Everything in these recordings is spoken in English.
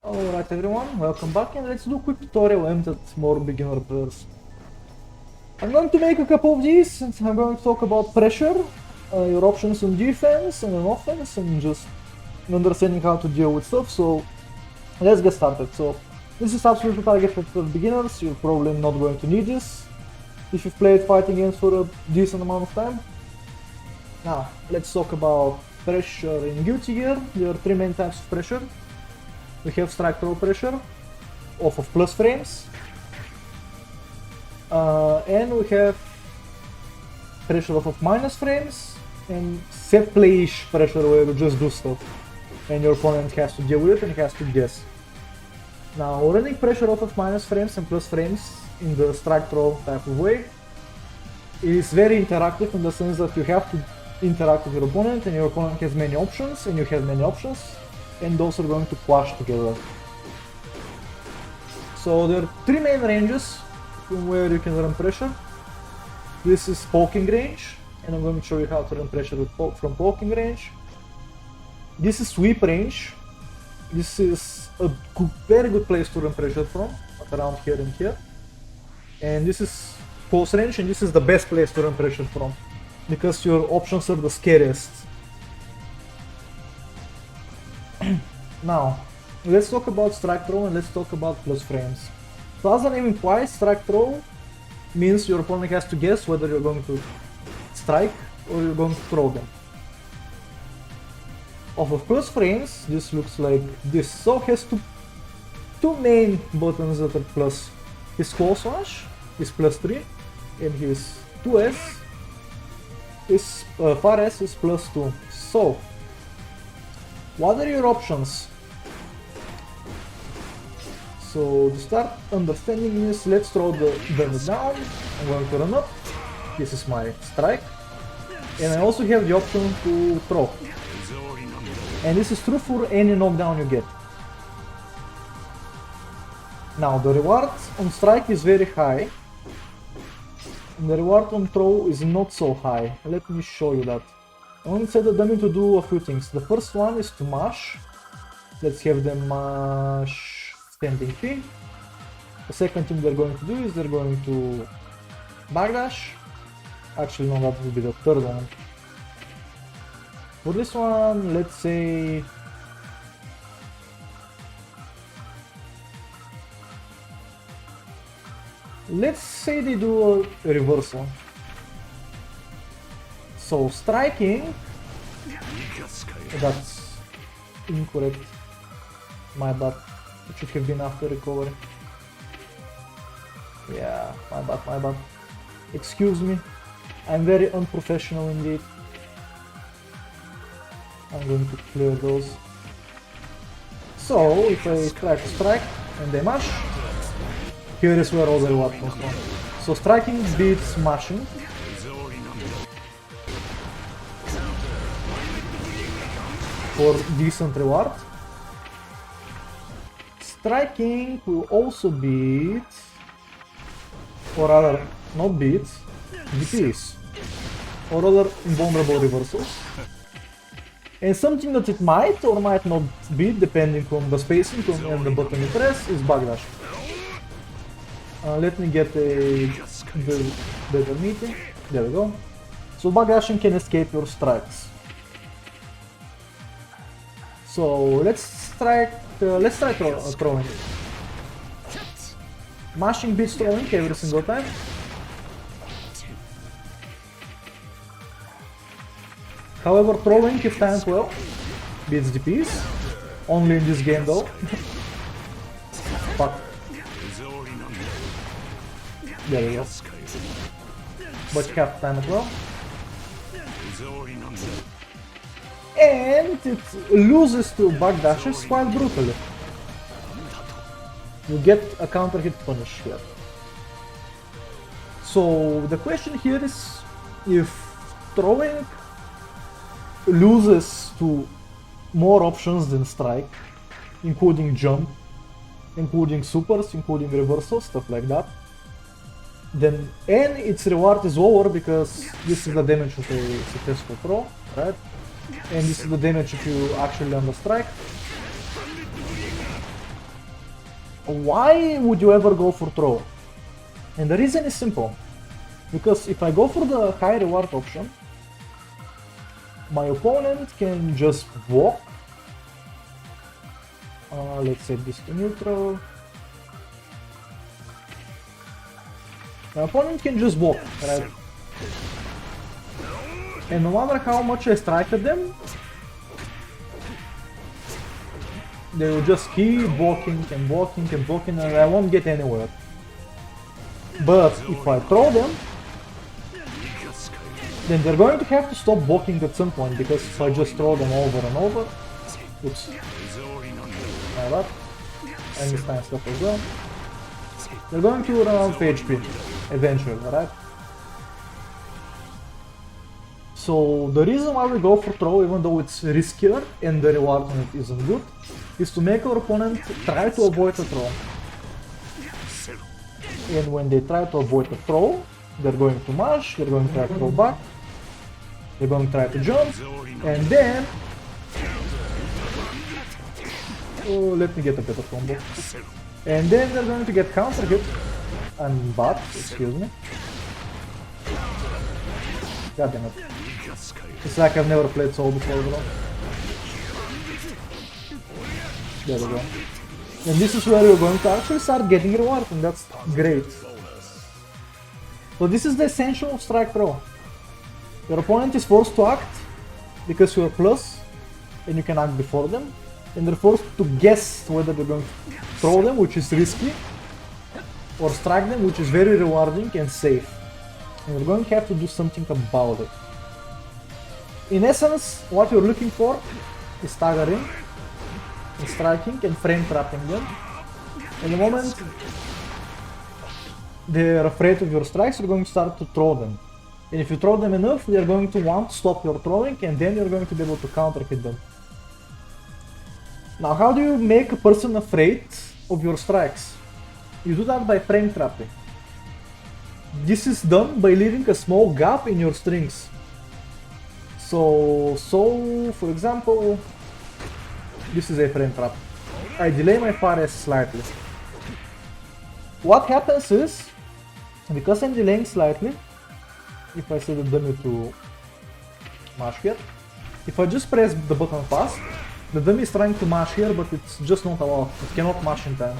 Alright everyone, welcome back and let's do a quick tutorial aimed at more beginner players. I'm going to make a couple of these and I'm going to talk about pressure, your options on defense and on offense and just understanding how to deal with stuff, so let's get started. So this is absolutely targeted for beginners, you're probably not going to need this if you've played fighting games for a decent amount of time. Now, let's talk about pressure in Guilty Gear. There are three main types of pressure. We have strike throw pressure off of plus frames, and we have pressure off of minus frames, and set play-ish pressure where you just do stuff and your opponent has to deal with it and has to guess. Now, running pressure off of minus frames and plus frames in the strike throw type of way is very interactive in the sense that you have to interact with your opponent and your opponent has many options and you have many options, and those are going to clash together. So there are three main ranges from where you can run pressure. This is poking range, and I'm going to show you how to run pressure from poking range. This is sweep range. This is a very good place to run pressure from, like around here and here. And this is close range, and this is the best place to run pressure from, because your options are the scariest. Now, let's talk about strike throw and let's talk about plus frames. So as the name implies, strike throw means your opponent has to guess whether you're going to strike or you're going to throw them. Off of plus frames, this looks like this. So has two main buttons that are plus. His close slash is +3 and his 2S is far S is +2. So what are your options? So to start understanding this, let's throw the damage down. I'm going to run up. This is my strike. And I also have the option to throw. And this is true for any knockdown you get. Now the reward on strike is very high. And the reward on throw is not so high. Let me show you that. I want to set the dummy to do a few things. The first one is to mash. Let's have them mash standing P. The second thing they're going to do is they're going to backdash. Actually no, that will be the third one. For this one, let's say they do a reversal. So striking, that's incorrect, my bad, it should have been after recovery. Yeah, my bad, excuse me, I'm very unprofessional indeed. I'm going to clear those. So if I try to strike and they mash, here is where all the reward comes from. So striking beats mashing. For decent reward. Striking will also beat, or rather not beat, DPs, or other invulnerable reversals. And something that it might or might not beat, depending on the spacing and the button you press, is backdash. Let me get a better meeting. There we go. So backdashing can escape your strikes. So let's try throwing. Mashing beats throwing every single time. However, throwing, if timed well, beats DPs. Only in this game though. Fuck. There we go. But you have to time it well. And it loses to backdashes quite brutally. You get a counter hit punish here. So the question here is if throwing loses to more options than strike, including jump, including supers, including reversals, stuff like that, then and its reward is lower because this is the damage of a successful throw, right? And this is the damage if you actually land a strike. why would you ever go for throw? And the reason is simple. Because if I go for the high reward option, my opponent can just walk. Let's set this to neutral. My opponent can just walk, right? And no matter how much I strike at them, they will just keep walking and walking and walking, and I won't get anywhere. But if I throw them, then they're going to have to stop walking at some point, because if I just throw them over and over, oops, like that, and this time stuff as well, they're going to run out of HP eventually, right? So the reason why we go for throw, even though it's riskier and the reward on it isn't good, is to make our opponent try to avoid a throw. And when they try to avoid a throw, they're going to mash, they're going to try to throw back, they're going to try to jump, and then... Oh, let me get a better combo. And then they're going to get counter hit and bot, excuse me. God damn it. It's like I've never played Soul before, bro. There we go. And this is where you're going to actually start getting reward, and that's great. So this is the essential of strike throw. Your opponent is forced to act because you're plus and you can act before them, and they're forced to guess whether they're going to throw them, which is risky, or strike them, which is very rewarding and safe. And you're going to have to do something about it. In essence, what you're looking for is staggering, and striking, and frame trapping them. And the moment they're afraid of your strikes, you're going to start to throw them. And if you throw them enough, they're going to want to stop your throwing, and then you're going to be able to counter hit them. Now, how do you make a person afraid of your strikes? You do that by frame trapping. This is done by leaving a small gap in your strings. So for example, this is a frame trap. I delay my fire slightly. What happens is, because I'm delaying slightly, if I set the dummy to mash here, if I just press the button fast, the dummy is trying to mash here, but it's just not allowed. It cannot mash in time.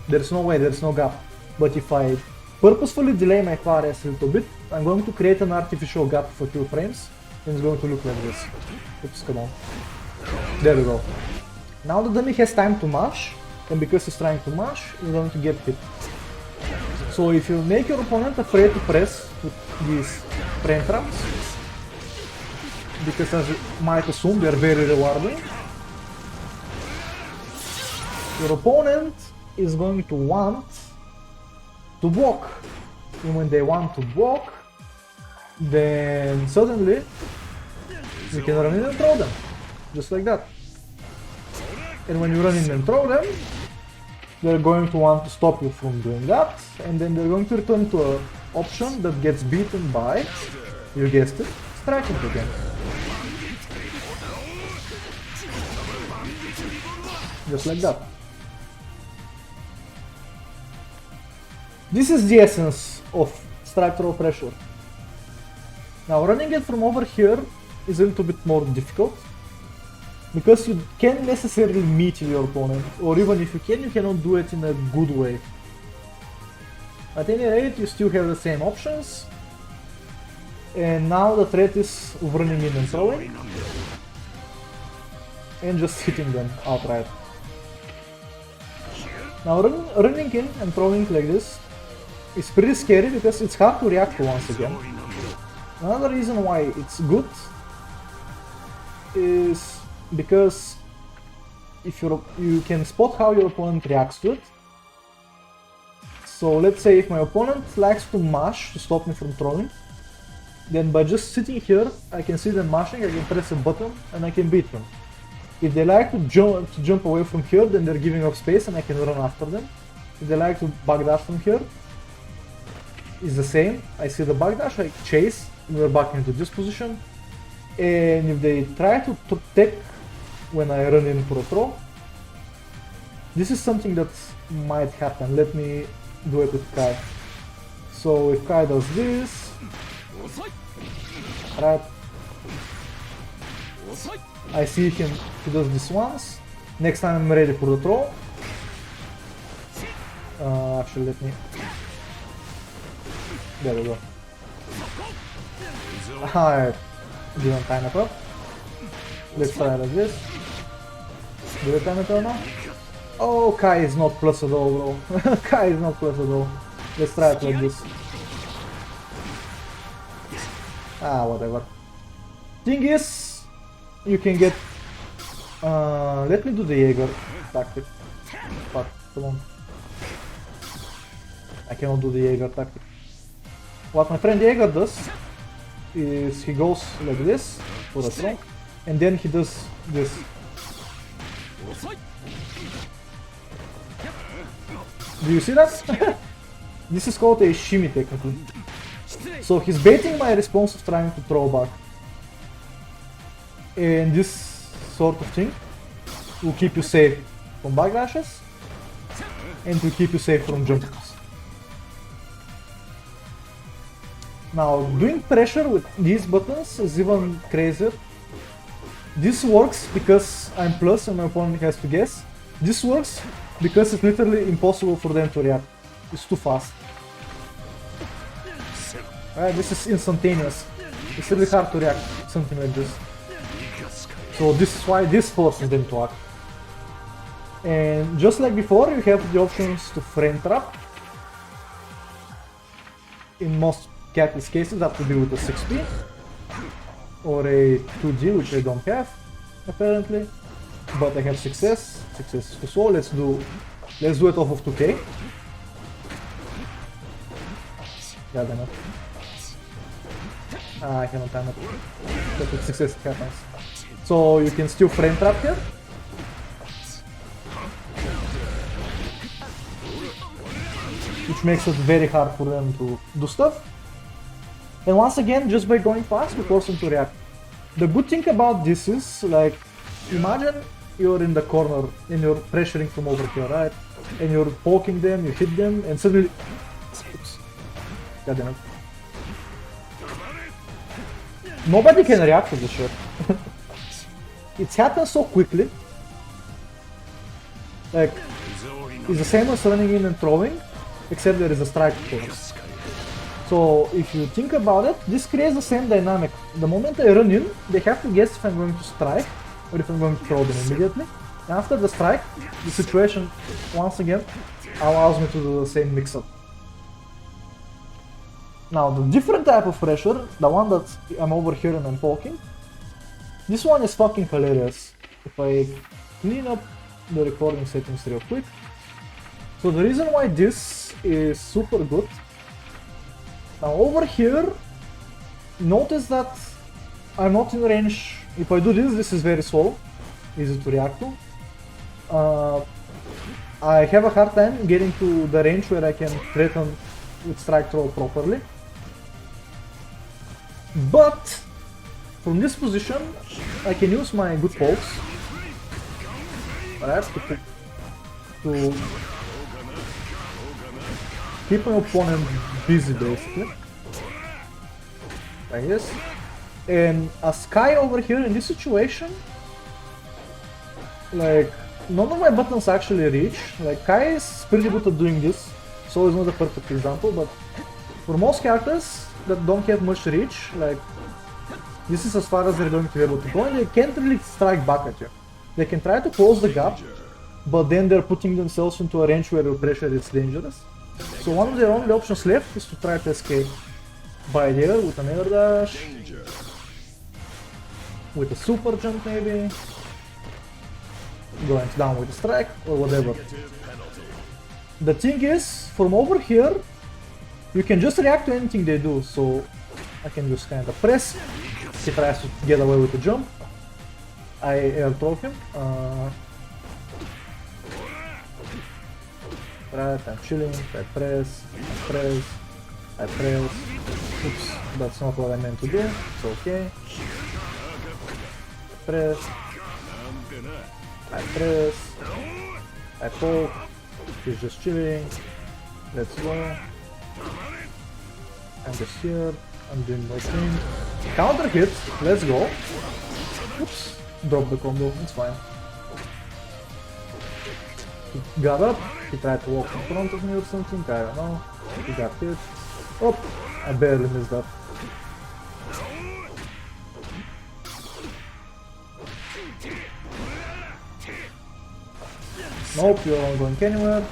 There's no way, there's no gap. But if I purposefully delay my fire a little bit, I'm going to create an artificial gap for 2 frames, and it's going to look like this. Oops, come on. There we go. Now the dummy has time to mash, and because he's trying to mash, he's going to get hit. So if you make your opponent afraid to press with these frame traps, because as you might assume they are very rewarding, your opponent is going to want to walk. And when they want to walk, then suddenly you can run in and throw them, just like that. And when you run in and throw them, they're going to want to stop you from doing that, and then they're going to return to an option that gets beaten by, you guessed it, striking again. Just like that. This is the essence of strike throw pressure. Now running it from over here is a little bit more difficult, because you can't necessarily meet your opponent, or even if you can, you cannot do it in a good way. At any rate, you still have the same options, and now the threat is running in and throwing, and just hitting them outright. Now running in and throwing like this is pretty scary, because it's hard to react to once again. Another reason why it's good is because if you can spot how your opponent reacts to it. So let's say if my opponent likes to mash to stop me from throwing, then by just sitting here I can see them mashing, I can press a button and I can beat them. If they like to jump away from here, then they're giving up space and I can run after them. If they like to backdash from here, it's the same. I see the backdash, I chase, and we're back into this position. And if they try to take when I run in for a throw, this is something that might happen. Let me do it with Kai. So if Kai does this, right, I see he does this once. Next time I'm ready for the throw. Actually, let me. There we go. I didn't time it up. Let's try like this. Do I time it up now? Oh, Kai is not plus at all, bro. Kai is not plus at all. Let's try it like this. Whatever. Thing is, you can get. Let me do the Jaeger tactic. Fuck, come on. I cannot do the Jaeger tactic. What my friend Jaeger does is he goes like this for a throw, and then he does this. Do you see that? This is called a shimmy technically. So he's baiting my response of trying to throw back. And this sort of thing will keep you safe from backlashes and to keep you safe from jumps. Now, doing pressure with these buttons is even crazier. This works because I'm plus and my opponent has to guess. This works because it's literally impossible for them to react. It's too fast. Right, this is instantaneous. It's really hard to react to something like this. So this is why this forces them to act. And just like before, you have the options to frame trap. In most Catalyst cases, that would be with a 6P or a 2G, which I don't have apparently, but I have success. Success is so let's do it off of 2K. God damn it. I cannot time it. But with success it happens. So you can still frame trap here. Which makes it very hard for them to do stuff. And once again, just by going fast, you force them to react. The good thing about this is, like, imagine you're in the corner and you're pressuring from over here, right? And you're poking them, you hit them, and suddenly... Oops. God damn it. Nobody can react to this shit. It happens so quickly. Like, it's the same as running in and throwing, except there is a strike course. So if you think about it, this creates the same dynamic. The moment I run in, they have to guess if I'm going to strike or if I'm going to throw them immediately. And after the strike, the situation, once again, allows me to do the same mix-up. Now, the different type of pressure, the one that I'm over here and I'm poking, this one is fucking hilarious. If I clean up the recording settings real quick. So the reason why this is super good. Now over here, notice that I'm not in range. If I do this, this is very slow, easy to react to. I have a hard time getting to the range where I can threaten with strike throw properly. But from this position, I can use my good pokes, right, to keep my opponent busy basically, like this. And a Sky over here in this situation, like, none of my buttons actually reach. Like, Kai is pretty good at doing this, so it's not a perfect example, but for most characters that don't have much reach, like, this is as far as they're going to be able to go, and they can't really strike back at you. They can try to close the gap, but then they're putting themselves into a range where the pressure is dangerous. So one of their only options left is to try to escape by there with an air dash, with a super jump maybe, going down with a strike or whatever. The thing is, from over here, you can just react to anything they do, so I can just kind of press, he tries to get away with the jump, I air throw him, right, I'm chilling, I press, I press, oops, that's not what I meant to do, it's okay, I press, I poke, he's just chilling. Let's go. I'm just here, I'm doing my thing. Counter hit, let's go. Oops, drop the combo, it's fine. He got up, he tried to walk in front of me or something, I don't know. He got hit. Oh, I barely missed that. Nope, you're not going anywhere.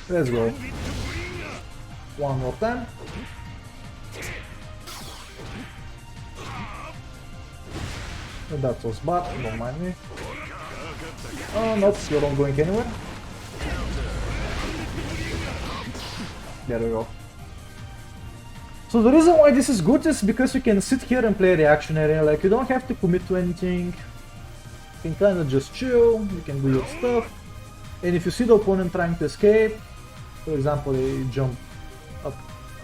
Let's go. One more time. That was bad, don't mind me. Oh, nope, you're not going anywhere. There we go. So the reason why this is good is because you can sit here and play reactionary, like you don't have to commit to anything. You can kinda just chill, you can do your stuff. And if you see the opponent trying to escape, for example, they jump up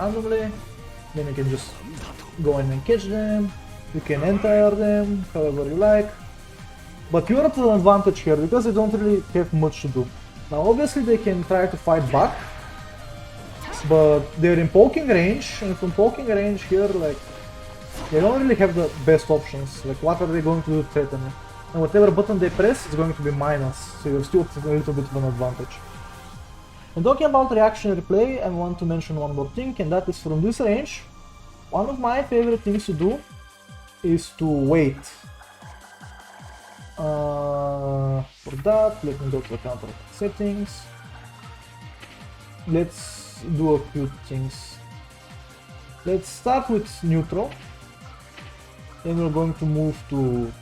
randomly, then you can just go in and catch them. You can enter them however you like. But you're at an advantage here because they don't really have much to do. Now obviously they can try to fight back, but they're in poking range, and from poking range here, like, they don't really have the best options. Like, what are they going to do to threaten you? And whatever button they press is going to be minus, so you're still at a little bit of an advantage. And talking about reactionary play, I want to mention one more thing, and that is from this range, one of my favorite things to do is to wait. For that, let me go to the counter settings. Let's do a few things. Let's start with neutral. Then we're going to move to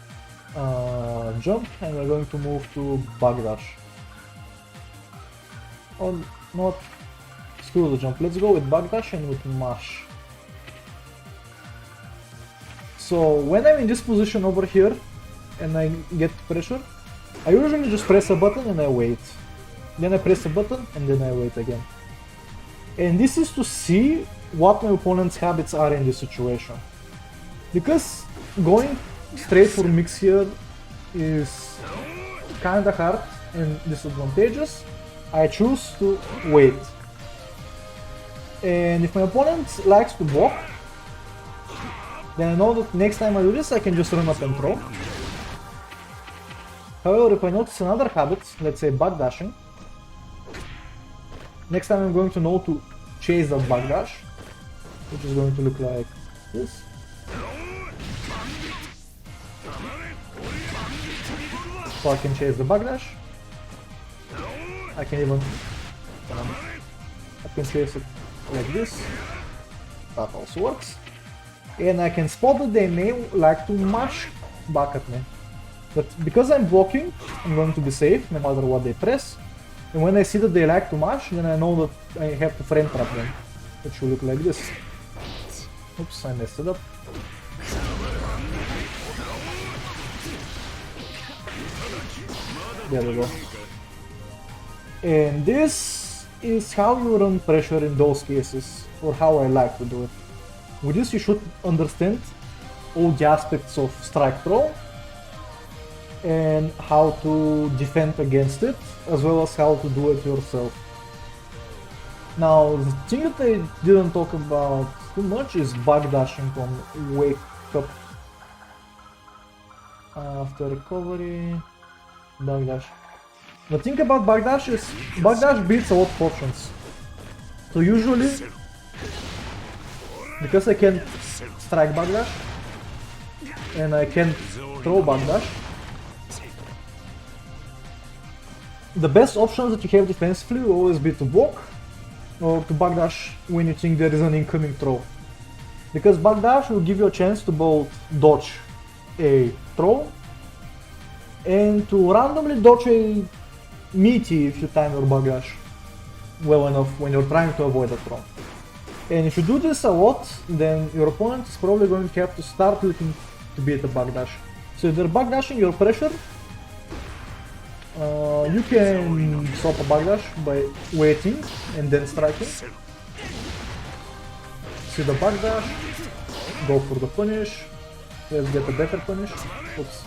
jump, and we're going to move to backdash. Or not, screw the jump. Let's go with backdash and with mash. So when I'm in this position over here and I get pressure, I usually just press a button and I wait. Then I press a button and then I wait again. And this is to see what my opponent's habits are in this situation. Because going straight for mix here is kinda hard and disadvantageous, I choose to wait. And if my opponent likes to block, then I know that next time I do this I can just run up and throw. However, if I notice another habit, let's say backdashing, next time I'm going to know to chase that backdash, which is going to look like this. So I can chase the backdash. I can even chase it like this. That also works. And I can spot that they may like to mash back at me. But because I'm blocking, I'm going to be safe no matter what they press. And when I see that they like to mash, then I know that I have to frame trap them. Which will look like this. Oops, I messed it up. There we go. And this is how you run pressure in those cases, or how I like to do it. With this you should understand all the aspects of strike throw and how to defend against it, as well as how to do it yourself. Now, the thing that I didn't talk about too much is backdashing on wake up. After recovery, backdash. The thing about backdash is backdash beats a lot of options. So usually, because I can strike backdash and I can throw backdash, the best options that you have defensively will always be to block or to backdash when you think there is an incoming throw. Because backdash will give you a chance to both dodge a throw and to randomly dodge a meaty if you time your backdash well enough when you're trying to avoid a throw. And if you do this a lot, then your opponent is probably going to have to start looking to beat a backdash. So if they're backdashing your pressure, you can stop a backdash by waiting and then striking. See the backdash, go for the punish. Let's get a better punish. Oops.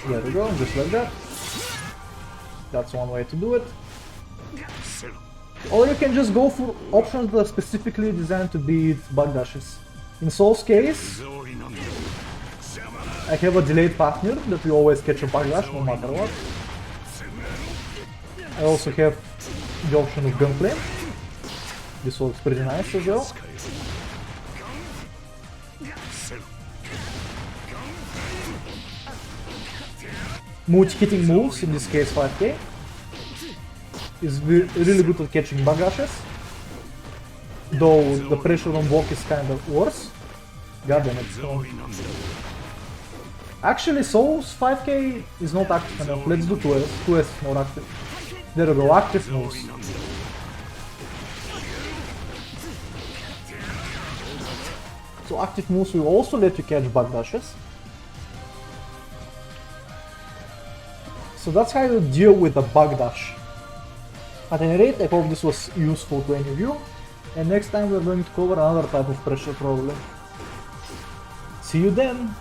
There we go, just like that. That's one way to do it. Or you can just go for options that are specifically designed to beat bug dashes. In Soul's case, I have a delayed partner that will always catch a bug dash no matter what. I also have the option of gunplay. This works pretty nice as well. Multi-hitting moves, in this case 5k, is really good at catching bug dashes. Though the pressure on block is kind of worse. God damn it. Actually, Soul's 5k is not active enough. Let's do 2S. 2S is more active. There we go, active moves. So active moves will also let you catch bug dashes. So that's how you deal with a bug dash. At any rate, I hope this was useful to any of you. And next time we're going to cover another type of pressure probably. See you then!